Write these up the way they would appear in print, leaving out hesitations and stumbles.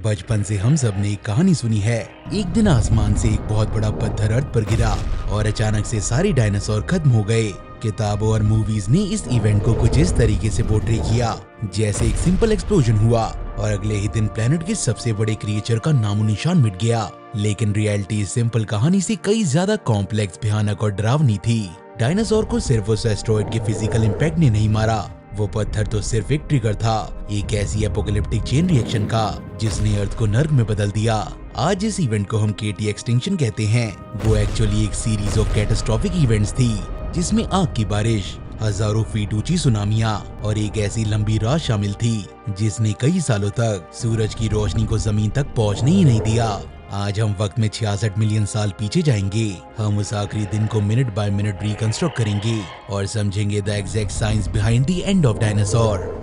बचपन से हम सब ने एक कहानी सुनी है। एक दिन आसमान से एक बहुत बड़ा पत्थर अर्थ पर गिरा और अचानक से सारे डायनासोर खत्म हो गए। किताबों और मूवीज ने इस इवेंट को कुछ इस तरीके से पोर्ट्रे किया जैसे एक सिंपल एक्सप्लोजन हुआ और अगले ही दिन प्लेनेट के सबसे बड़े क्रिएचर का नामो निशान मिट गया। लेकिन रियलिटी इस सिंपल कहानी से कई ज्यादा कॉम्प्लेक्स, भयानक और डरावनी थी। डायनासोर को सिर्फ उस एस्टेरॉयड के फिजिकल इम्पैक्ट ने नहीं मारा, वो पत्थर तो सिर्फ एक ट्रिगर था, एक ऐसी एपोकैलिप्टिक चेन रिएक्शन का जिसने अर्थ को नर्क में बदल दिया। आज इस इवेंट को हम केटी एक्सटिंक्शन कहते हैं। वो एक्चुअली एक सीरीज ऑफ कैटास्ट्रोफिक इवेंट्स थी जिसमें आग की बारिश, हजारों फीट ऊंची सुनामियां और एक ऐसी लंबी रात शामिल थी जिसने कई सालों तक सूरज की रोशनी को जमीन तक पहुंचने ही नहीं दिया। आज हम वक्त में 66 मिलियन साल पीछे जाएंगे। हम उस आखिरी दिन को मिनट बाय मिनट रिकंस्ट्रक्ट करेंगे और समझेंगे the exact science behind the end of dinosaur.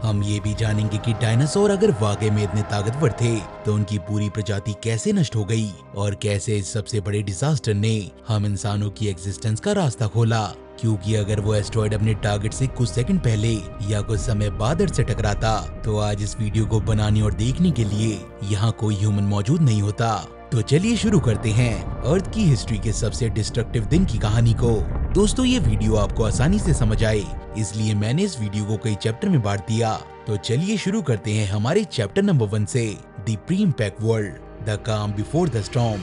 हम ये भी जानेंगे कि डायनासोर अगर वाकई में इतने ताकतवर थे तो उनकी पूरी प्रजाति कैसे नष्ट हो गई और कैसे इस सबसे बड़े डिजास्टर ने हम इंसानों की एग्जिस्टेंस का रास्ता खोला। क्योंकि अगर वो एस्टेरॉयड अपने टारगेट से कुछ सेकंड पहले या कुछ समय बाद अर्थ से टकराता तो आज इस वीडियो को बनाने और देखने के लिए यहाँ कोई ह्यूमन मौजूद नहीं होता। तो चलिए शुरू करते हैं अर्थ की हिस्ट्री के सबसे डिस्ट्रक्टिव दिन की कहानी को। दोस्तों, ये वीडियो आपको आसानी से समझ आए इसलिए मैंने इस वीडियो को कई चैप्टर में बांट दिया। तो चलिए शुरू करते हैं हमारे चैप्टर नंबर 1 से, the pre impact world, the काम बिफोर द स्टॉर्म।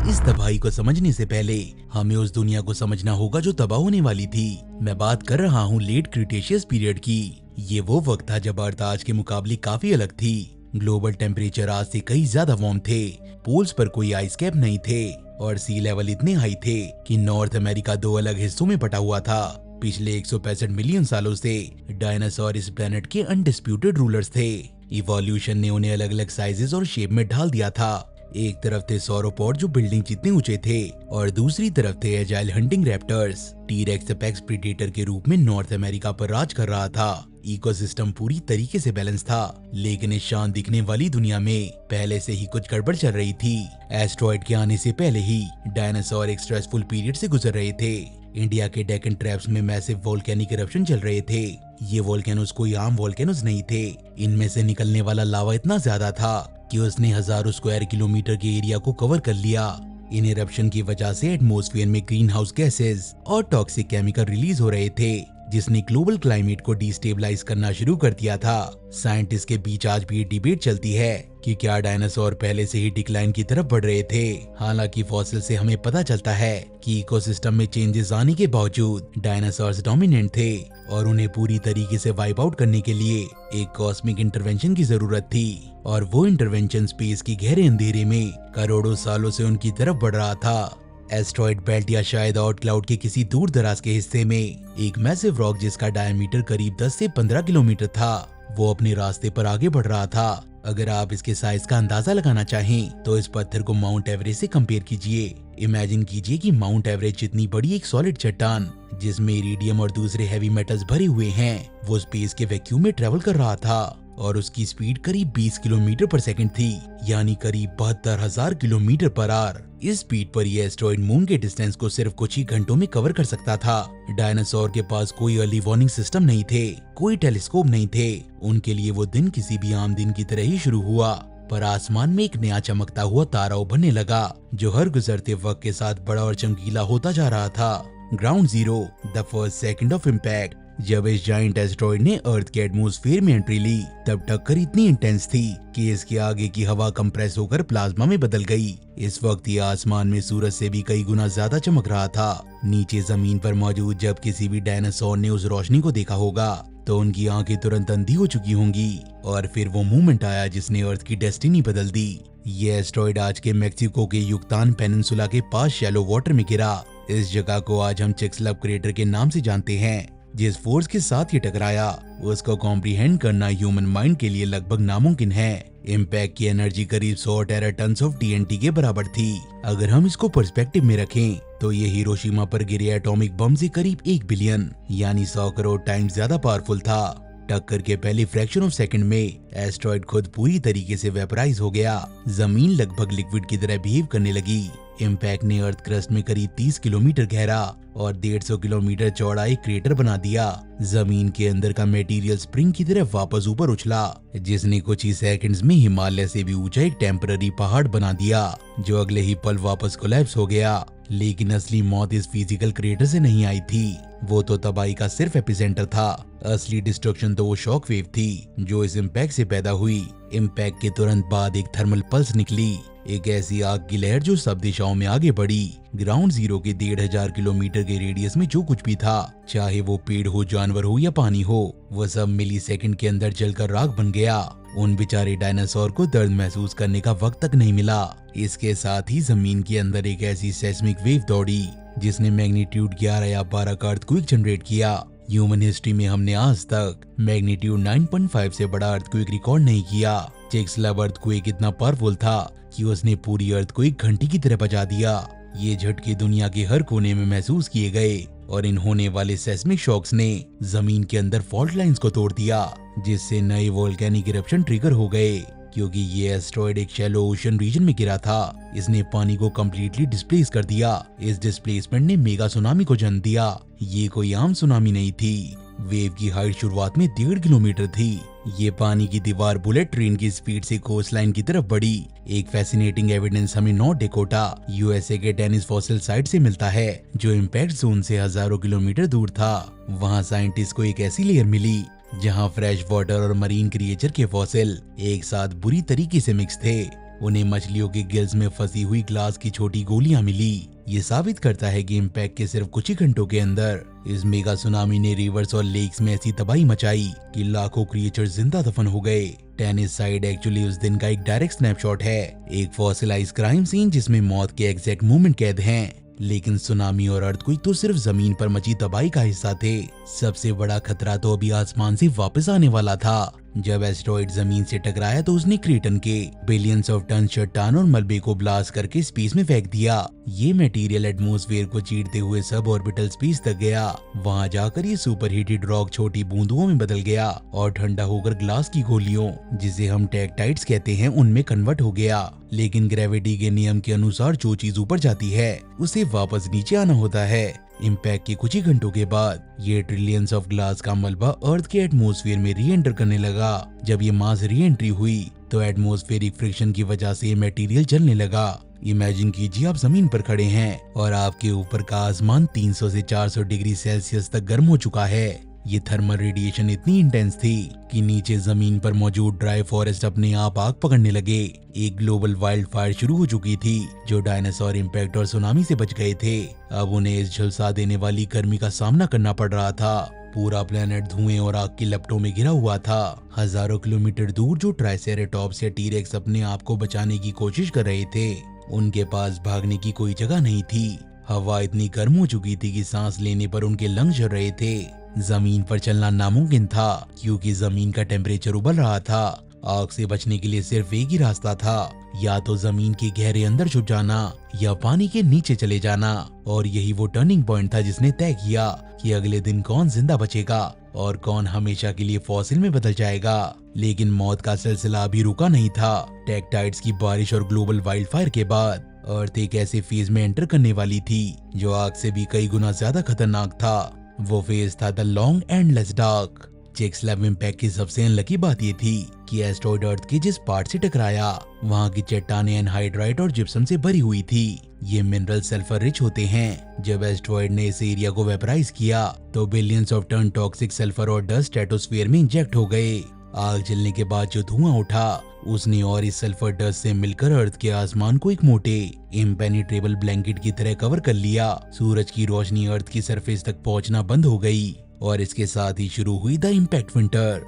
इस तबाही को समझने से पहले हमें उस दुनिया को समझना होगा जो तबाह होने वाली थी। मैं बात कर रहा हूँ लेट क्रिटेशियस पीरियड की। ये वो वक्त था जब अर्थ आज के मुकाबले काफी अलग थी। ग्लोबल टेम्परेचर आज से कई ज्यादा वार्म थे, पोल्स पर कोई आइस कैप नहीं थे और सी लेवल इतने हाई थे कि नॉर्थ अमेरिका 2 अलग हिस्सों में बटा हुआ था। पिछले 165 मिलियन सालों से डायनासोर इस प्लेनेट के अनडिस्प्यूटेड रूलर्स थे। इवोल्यूशन ने उन्हें अलग अलग साइजेस और शेप में ढाल दिया था। एक तरफ थे सौरोपॉड जो बिल्डिंग जितने ऊंचे थे और दूसरी तरफ थे agile hunting raptors. T-rex apex predator के रूप में नॉर्थ अमेरिका पर राज कर रहा था। इकोसिस्टम पूरी तरीके से बैलेंस था, लेकिन इस शान दिखने वाली दुनिया में पहले से ही कुछ गड़बड़ चल रही थी। एस्टेरॉयड के आने से पहले ही डायनासोर एक स्ट्रेसफुल पीरियड से गुजर रहे थे। इंडिया के डेक्कन ट्रैप्स में मैसिव वोल्केनिक इरप्शन चल रहे थे। ये वोल्केनोस कोई आम वोल्केनोस नहीं थे। इनमें से निकलने वाला लावा इतना ज्यादा था कि उसने हजारों स्क्वायर किलोमीटर के एरिया को कवर कर लिया। इन इरप्शन की वजह से एटमॉस्फेयर में ग्रीन हाउस गैसेस और टॉक्सिक केमिकल रिलीज हो रहे थे जिसने ग्लोबल क्लाइमेट को डिस्टेबलाइज करना शुरू कर दिया था। साइंटिस्ट के बीच आज भी डिबेट चलती है कि क्या डायनासोर पहले से ही डिक्लाइन की तरफ बढ़ रहे थे। हालांकि फॉसिल से हमें पता चलता है कि इकोसिस्टम में चेंजेस आने के बावजूद डायनासोर्स डोमिनेंट थे और उन्हें पूरी तरीके से वाइप आउट करने के लिए एक कॉस्मिक इंटरवेंशन की जरूरत थी। और वो इंटरवेंशन स्पेस की गहरे अंधेरे में करोड़ों सालों से उनकी तरफ बढ़ रहा था। एस्टेरॉयड बेल्ट या शायद आउट क्लाउड के किसी दूर दराज के हिस्से में एक मैसिव रॉक जिसका डायमीटर करीब 10 से 15 किलोमीटर था, वो अपने रास्ते पर आगे बढ़ रहा था। अगर आप इसके साइज का अंदाजा लगाना चाहें तो इस पत्थर को माउंट एवरेस्ट से कंपेयर कीजिए। इमेजिन कीजिए कि माउंट एवरेस्ट जितनी बड़ी एक सॉलिड चट्टान जिसमें इरिडियम और दूसरे हैवी मेटल्स भरे हुए हैं, वो स्पेस के वैक्यूम में ट्रेवल कर रहा था और उसकी स्पीड करीब 20 किलोमीटर पर सेकंड थी, यानी करीब 72,000 किलोमीटर पर आवर। इस स्पीड पर यह एस्टेरॉयड मून के डिस्टेंस को सिर्फ कुछ ही घंटों में कवर कर सकता था। डायनासोर के पास कोई अर्ली वार्निंग सिस्टम नहीं थे, कोई टेलीस्कोप नहीं थे। उनके लिए वो दिन किसी भी आम दिन की तरह ही शुरू हुआ। पर आसमान में एक नया चमकता हुआ तारा उभरने लगा जो हर गुजरते वक्त के साथ बड़ा और चमकीला होता जा रहा था। Ground zero, the first second of impact. जब इस जायंट एस्टेरॉयड ने अर्थ के एटमॉस्फेयर में एंट्री ली तब टक्कर इतनी इंटेंस थी कि इसके आगे की हवा कंप्रेस होकर प्लाज्मा में बदल गई। इस वक्त ये आसमान में सूरज से भी कई गुना ज्यादा चमक रहा था। नीचे जमीन पर मौजूद जब किसी भी डायनासोर ने उस रोशनी को देखा होगा तो उनकी आंखें तुरंत अंधी हो चुकी होंगी। और फिर वो मूवमेंट आया जिसने अर्थ की डेस्टिनी बदल दी। ये एस्टेरॉयड आज के मेक्सिको के युक्तान पेनिनसुला के पास शैलो वाटर में गिरा। इस जगह को आज हम चिक्सलप क्रेटर के नाम से जानते हैं। जिस फोर्स के साथ ये टकराया उसको कॉम्प्रिहेंड करना ह्यूमन माइंड के लिए लगभग नामुमकिन है। इम्पैक्ट की एनर्जी करीब 100 टेरा टन्स ऑफ टीएनटी के बराबर थी। अगर हम इसको पर्सपेक्टिव में रखें तो ये हिरोशिमा पर गिरे एटॉमिक बम से करीब 1 बिलियन यानी 100 करोड़ टाइम्स ज्यादा पावरफुल था। टक्कर के पहले फ्रैक्शन ऑफ सेकंड में एस्ट्रॉइड खुद पूरी तरीके से वेपराइज हो गया। जमीन लगभग लिक्विड की तरह बिहेव करने लगी। इम्पैक्ट ने अर्थ क्रस्ट में करीब 30 किलोमीटर गहरा और 150 किलोमीटर चौड़ा एक क्रेटर बना दिया। जमीन के अंदर का मटेरियल स्प्रिंग की तरह वापस ऊपर उछला, जिसने कुछ ही सेकंड्स में हिमालय से भी ऊंचा एक टेम्पररी पहाड़ बना दिया, जो अगले ही पल वापस कोलैप्स हो गया। लेकिन असली मौत इस फिजिकल क्रेटर से नहीं आई थी, वो तो तबाही का सिर्फ एपिसेंटर था। असली डिस्ट्रक्शन तो वो शॉक वेव थी जो इस इम्पैक्ट से पैदा हुई। इम्पैक्ट के तुरंत बाद एक थर्मल पल्स निकली, एक ऐसी आग की लहर जो सब दिशाओं में आगे बढ़ी। ग्राउंड जीरो के 1500 किलोमीटर के रेडियस में जो कुछ भी था, चाहे वो पेड़ हो, जानवर हो या पानी हो, वो सब मिली सेकेंड के अंदर जलकर राख बन गया। उन बेचारे डायनासोर को दर्द महसूस करने का वक्त तक नहीं मिला। इसके साथ ही जमीन के अंदर एक ऐसी सेस्मिक वेव दौड़ी जिसने मैग्नीट्यूड 11 या 12 का अर्थक्वेक जनरेट किया। ह्यूमन हिस्ट्री में हमने आज तक मैग्नीट्यूड 9.5 से बड़ा अर्थक्वेक रिकॉर्ड नहीं किया। चेक्सलव अर्थक्वेक इतना पावरफुल था कि उसने पूरी अर्थ को एक घंटी की तरह बजा दिया। ये झटके दुनिया के हर कोने में महसूस किए गए और इन होने वाले सेस्मिक शॉक्स ने जमीन के अंदर फॉल्ट लाइंस को तोड़ दिया, जिससे नए वोल्केनिक इरप्शन ट्रिगर हो गए। क्योंकि ये एस्ट्रॉइड एक शैलो ओशन रीजन में गिरा था, इसने पानी को कम्प्लीटली डिस्प्लेस कर दिया। इस डिस्प्लेसमेंट ने मेगा सुनामी को जन्म दिया। ये कोई आम सुनामी नहीं थी। वेव की हाइट शुरुआत में 1.5 किलोमीटर थी। ये पानी की दीवार बुलेट ट्रेन की स्पीड से कोस्ट लाइन की तरफ बढ़ी। एक फैसिनेटिंग एविडेंस हमें नॉर्थ डेकोटा यूएसए के टेनिस फॉसिल साइट से मिलता है, जो इम्पैक्ट जोन से हजारों किलोमीटर दूर था। वहाँ साइंटिस्ट को एक ऐसी लेयर मिली जहाँ फ्रेश वाटर और मरीन क्रिएचर के फॉसिल एक साथ बुरी तरीके से मिक्स थे। उन्हें मछलियों के गिल्स में फंसी हुई ग्लास की छोटी गोलियां मिली। ये साबित करता है कि इम्पैक्ट के सिर्फ कुछ ही घंटों के अंदर इस मेगा सुनामी ने रिवर्स और लेक्स में ऐसी तबाही मचाई कि लाखों क्रिएचर जिंदा दफन हो गए। टेनिस साइड एक्चुअली उस दिन का एक डायरेक्ट स्नैपशॉट है, एक फॉसिलाइज्ड क्राइम सीन जिसमें मौत के एग्जैक्ट मोमेंट कैद हैं। लेकिन सुनामी और अर्थक्वेक तो सिर्फ जमीन पर मची तबाही का हिस्सा थे। सबसे बड़ा खतरा तो अभी आसमान से वापस आने वाला था। जब एस्ट्रॉइड जमीन से टकराया तो उसने क्रेटन के बिलियंस ऑफ टन चट्टान और मलबे को ब्लास्ट करके स्पेस में फेंक दिया। ये मटेरियल एटमॉस्फेयर को चीरते हुए सब ऑर्बिटल स्पेस तक गया। वहाँ जाकर ये सुपर हीटेड रॉक छोटी बूंदों में बदल गया और ठंडा होकर ग्लास की गोलियों, जिसे हम टेक्टाइट्स कहते हैं, उनमें कन्वर्ट हो गया। लेकिन ग्रेविटी के नियम के अनुसार जो चीज ऊपर जाती है उसे वापस नीचे आना होता है। इम्पैक्ट के कुछ ही घंटों के बाद ये ट्रिलियंस ऑफ ग्लास का मलबा अर्थ के एटमॉस्फेयर में री एंटर करने लगा। जब ये मास री एंट्री हुई तो एटमॉस्फेरिक फ्रिक्शन की वजह से ये मटेरियल जलने लगा। इमेजिन कीजिए आप जमीन पर खड़े हैं और आपके ऊपर का आसमान 300 से 400 डिग्री सेल्सियस तक गर्म हो चुका है। ये थर्मल रेडिएशन इतनी इंटेंस थी कि नीचे जमीन पर मौजूद ड्राई फॉरेस्ट अपने आप आग पकड़ने लगे। एक ग्लोबल वाइल्ड फायर शुरू हो चुकी थी। जो डायनासोर इम्पैक्ट और सुनामी से बच गए थे, अब उन्हें इस झुलसा देने वाली गर्मी का सामना करना पड़ रहा था। पूरा प्लेनेट धुएं और आग की लपटों में घिरा हुआ था। हजारों किलोमीटर दूर जो ट्राइसेरेटॉप्स या टीरेक्स अपने आप को बचाने की कोशिश कर रहे थे, उनके पास भागने की कोई जगह नहीं थी। हवा इतनी गर्म हो चुकी थी कि सांस लेने पर उनके लंग्स जल रहे थे। जमीन पर चलना नामुमकिन था क्योंकि जमीन का टेम्परेचर उबल रहा था। आग से बचने के लिए सिर्फ एक ही रास्ता था, या तो जमीन के गहरे अंदर छुप जाना या पानी के नीचे चले जाना। और यही वो टर्निंग पॉइंट था जिसने तय किया कि अगले दिन कौन जिंदा बचेगा और कौन हमेशा के लिए फॉसिल में बदल जाएगा। लेकिन मौत का सिलसिला अभी रुका नहीं था। टेक्टाइट्स की बारिश और ग्लोबल वाइल्ड फायर के बाद अर्थ एक ऐसे फेज में एंटर करने वाली थी जो आग से भी कई गुना ज्यादा खतरनाक था। वो फेज था the long endless dark. Chicxulub impact की सबसे अनलकी बात ये थी कि एस्ट्रॉइड अर्थ के जिस पार्ट से टकराया वहाँ की चट्टानें एनहाइड्राइट और जिप्सम से भरी हुई थी। ये मिनरल सल्फर रिच होते हैं। जब एस्ट्रॉइड ने इस एरिया को वेपराइज किया तो billions of ton toxic sulphur और डस्ट स्ट्रेटोस्फीयर में इंजेक्ट हो गए। आग जलने के बाद जो धुआं उठा उसने और इस सल्फर डस्ट से मिलकर अर्थ के आसमान को एक मोटे इम्पेनिट्रेबल ब्लैंकेट की तरह कवर कर लिया। सूरज की रोशनी अर्थ की सरफेस तक पहुंचना बंद हो गई और इसके साथ ही शुरू हुई the impact winter.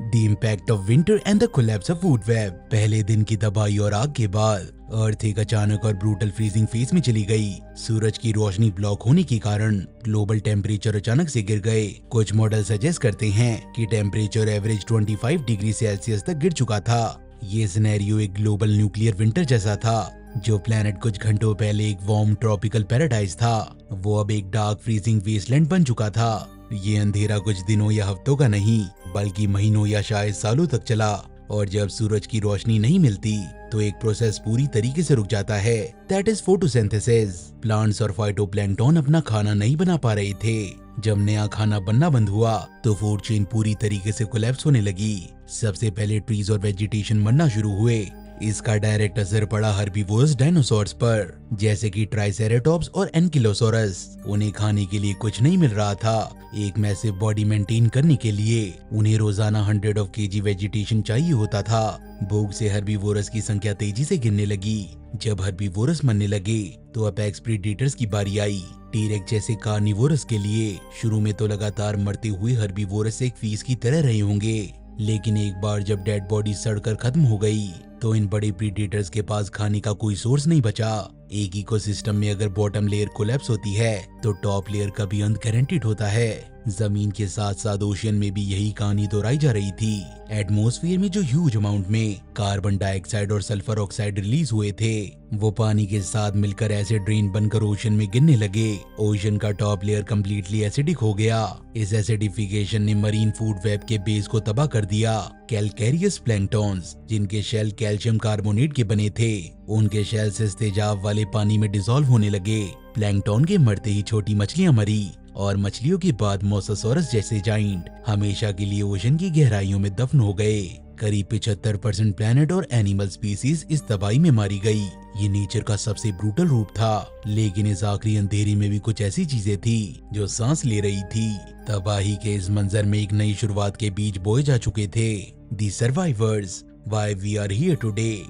The impact of winter and the collapse of food web. पहले दिन की तबाही और आग के बाद अर्थ एक अचानक और ब्रूटल फ्रीजिंग फेज में चली गई। सूरज की रोशनी ब्लॉक होने के कारण ग्लोबल टेम्परेचर अचानक से गिर गए। कुछ मॉडल सजेस्ट करते हैं कि टेम्परेचर एवरेज 25 डिग्री सेल्सियस तक गिर चुका था। ये सिनेरियो एक ग्लोबल न्यूक्लियर विंटर जैसा था। जो प्लेनेट कुछ घंटों पहले एक वार्म ट्रॉपिकल पैराडाइज था, वो अब एक डार्क फ्रीजिंग वेस्टलैंड बन चुका था। ये अंधेरा कुछ दिनों या हफ्तों का नहीं, बल्कि महीनों या शायद सालों तक चला। और जब सूरज की रोशनी नहीं मिलती तो एक प्रोसेस पूरी तरीके से रुक जाता है, दैट इज फोटोसिंथेसिस। प्लांट्स और फाइटोप्लैंक्टन अपना खाना नहीं बना पा रहे थे। जब नया खाना बनना बंद हुआ तो फूड चेन पूरी तरीके से कोलैप्स होने लगी। सबसे पहले ट्रीज और वेजिटेशन मरना शुरू हुए। इसका डायरेक्ट असर पड़ा हर्बीवोरस डायनासोर्स पर, जैसे कि ट्राइसेरेटॉप्स और एनकिलोसोरस। उन्हें खाने के लिए कुछ नहीं मिल रहा था। एक मैसिव बॉडी मेंटेन करने के लिए उन्हें रोजाना 100 ऑफ केजी वेजिटेशन चाहिए होता था। भूख से हर्बीवोरस की संख्या तेजी से गिरने लगी। जब हर्बीवोरस मरने लगे तो अपेक्स प्रीडेटर्स की बारी आई। टीरेक्स जैसे कार्निवोरस के लिए शुरू में तो लगातार मरते हुए हर्बीवोरस एक फीस की तरह रहे होंगे, लेकिन एक बार जब डेड बॉडी सड़कर खत्म हो गई तो इन बड़े प्रीडेटर्स के पास खाने का कोई सोर्स नहीं बचा। एक इकोसिस्टम में अगर बॉटम लेयर कोलैप्स होती है तो टॉप लेयर का भी अंत गारंटीड होता है। जमीन के साथ साथ ओशियन में भी यही कहानी दोहराई जा रही थी। एटमॉस्फेयर में जो ह्यूज अमाउंट में कार्बन डाइऑक्साइड और सल्फर ऑक्साइड रिलीज हुए थे, वो पानी के साथ मिलकर एसिड रेन बनकर ओशन में गिरने लगे। ओशन का टॉप लेयर कम्प्लीटली एसिडिक हो गया। इस एसिडिफिकेशन ने मरीन फूड वेब के बेस को तबाह कर दिया। कैलकैरियस प्लैंक्टन्स, जिनके शेल कैल्शियम कार्बोनेट के बने थे, उनके शेल से तेजाब वाले पानी में डिसॉल्व होने लगे। प्लैंक्टन के मरते ही छोटी मछलियां मरी और मछलियों के बाद मोसासोरस जैसे जाइंट हमेशा के लिए ओशन की गहराइयों में दफन हो गए। करीब 75% प्लेनेट और एनिमल स्पीसीज इस तबाही में मारी गई। ये नेचर का सबसे ब्रूटल रूप था, लेकिन इस आखिरी अंधेरे में भी कुछ ऐसी चीजें थी जो सांस ले रही थी। तबाही के इस मंजर में एक नई शुरुआत के बीज बोए जा चुके थे। The survivors, why we are here today.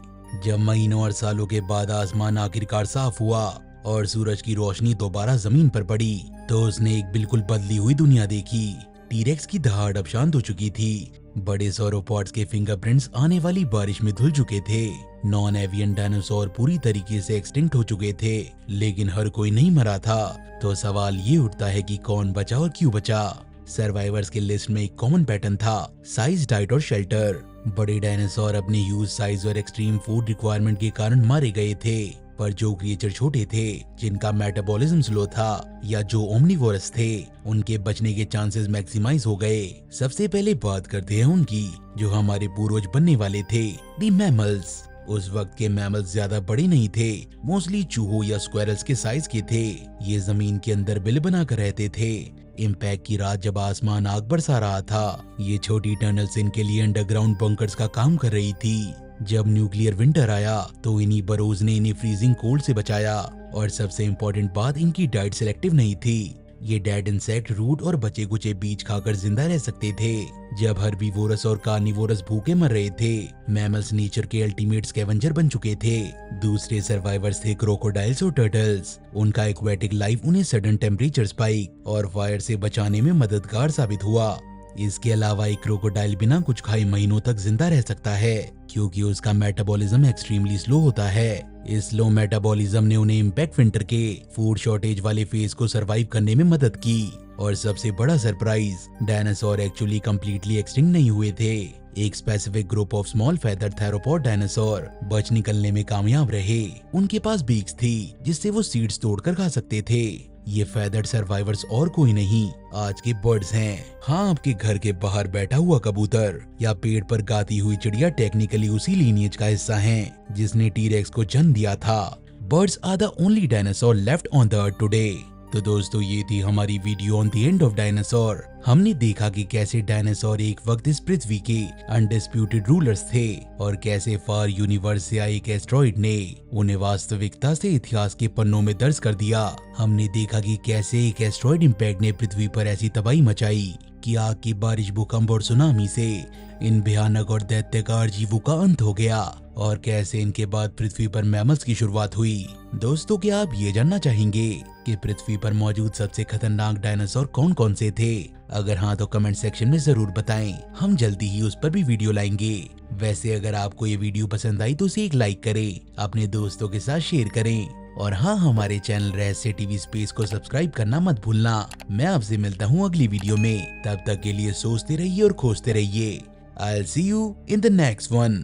जब महीनों और सालों के बाद आसमान आखिरकार साफ हुआ और सूरज की रोशनी दोबारा जमीन पर पड़ी, तो उसने एक बिल्कुल बदली हुई दुनिया देखी। टीरेक्स की दहाड़ अब शांत हो चुकी थी। बड़े सौरोपॉड्स के फिंगरप्रिंट्स आने वाली बारिश में धुल चुके थे। नॉन एवियन डायनासोर पूरी तरीके से एक्सटिंक्ट हो चुके थे, लेकिन हर कोई नहीं मरा था। तो सवाल ये उठता है कि कौन बचा और क्यों बचा। सर्वाइवर्स के लिस्ट में एक कॉमन पैटर्न था, साइज, डाइट और शेल्टर। बड़े डायनासोर अपने ह्यूज साइज और एक्सट्रीम फूड रिक्वायरमेंट के कारण मारे गए थे, पर जो क्रिएचर छोटे थे, जिनका मेटाबॉलिज्म स्लो था या जो ओमनिवोरस थे, उनके बचने के चांसेस मैक्सिमाइज हो गए। सबसे पहले बात करते हैं उनकी, जो हमारे पूर्वज बनने वाले थे, दी मैमल्स। उस वक्त के मैमल्स ज्यादा बड़े नहीं थे, मोस्टली चूहों या स्क्वेरल्स के साइज के थे। ये जमीन के अंदर बिल बनाकर रहते थे। इम्पैक्ट की रात जब आसमान आग बरसा रहा था, ये छोटी टनल्स इनके लिए अंडरग्राउंड बंकर्स का काम कर रही थी। जब न्यूक्लियर विंटर आया तो इन्हीं बरोज ने इन्हें फ्रीजिंग कोल्ड से बचाया। और सबसे इम्पोर्टेंट बात, इनकी डाइट सिलेक्टिव नहीं थी। ये डेड इंसेक्ट, रूट और बचे कुचे बीज खाकर जिंदा रह सकते थे। जब हर्बीवोरस और कार्निवोरस भूखे मर रहे थे, मैमल्स नेचर के अल्टीमेट स्कैवेंजर बन चुके थे। दूसरे सर्वाइवर्स थे क्रोकोडाइल्स और टर्टल्स। उनका एक्वेटिक लाइफ उन्हें सडन टेम्परेचर स्पाइक और फायर से बचाने में मददगार साबित हुआ। इसके अलावा एक क्रोकोडाइल बिना कुछ खाए महीनों तक जिंदा रह सकता है, क्योंकि उसका मेटाबॉलिज्म एक्सट्रीमली स्लो होता है। इस स्लो मेटाबॉलिज्म ने उन्हें इम्पैक्ट विंटर के फूड शॉर्टेज वाले फेज को सरवाइव करने में मदद की। और सबसे बड़ा surprise, dinosaur actually completely extinct नहीं हुए थे। एक specific group of small feather theropod dinosaur बच निकलने में कामयाब रहे। उनके पास बीक्स थी जिससे वो सीड्स तोड़कर खा सकते थे। ये फेदर्ड सर्वाइवर्स और कोई नहीं, आज के बर्ड्स हैं। हाँ, आपके घर के बाहर बैठा हुआ कबूतर या पेड़ पर गाती हुई चिड़िया टेक्निकली उसी लीनिएज का हिस्सा हैं जिसने टीरेक्स को जन्म दिया था। Birds are the only dinosaur left on the earth today. तो दोस्तों, ये थी हमारी video on the end of dinosaur. हमने देखा कि कैसे डायनासोर एक वक्त इस पृथ्वी के अनडिस्प्यूटेड रूलर्स थे और कैसे फार यूनिवर्स से आए एक एस्ट्रॉइड ने उन्हें वास्तविकता से इतिहास के पन्नों में दर्ज कर दिया। हमने देखा कि कैसे एक एस्ट्रॉइड इम्पैक्ट ने पृथ्वी पर ऐसी तबाही मचाई कि आग की बारिश, भूकंप और सुनामी से इन भयानक और दैत्यकार जीवों का अंत हो गया, और कैसे इनके बाद पृथ्वी पर मैमल्स की शुरुआत हुई। दोस्तों, क्या आप ये जानना चाहेंगे कि पृथ्वी पर मौजूद सबसे खतरनाक डायनासोर कौन कौन से थे? अगर हाँ तो कमेंट सेक्शन में जरूर बताएं, हम जल्दी ही उस पर भी वीडियो लाएंगे। वैसे अगर आपको ये वीडियो पसंद आई तो उसे एक लाइक करें, अपने दोस्तों के साथ शेयर करें और हाँ, हमारे चैनल रहस्य टीवी स्पेस को सब्सक्राइब करना मत भूलना। मैं आपसे मिलता हूँ अगली वीडियो में, तब तक के लिए सोचते रहिए और खोजते रहिए। I'll see you in the next one.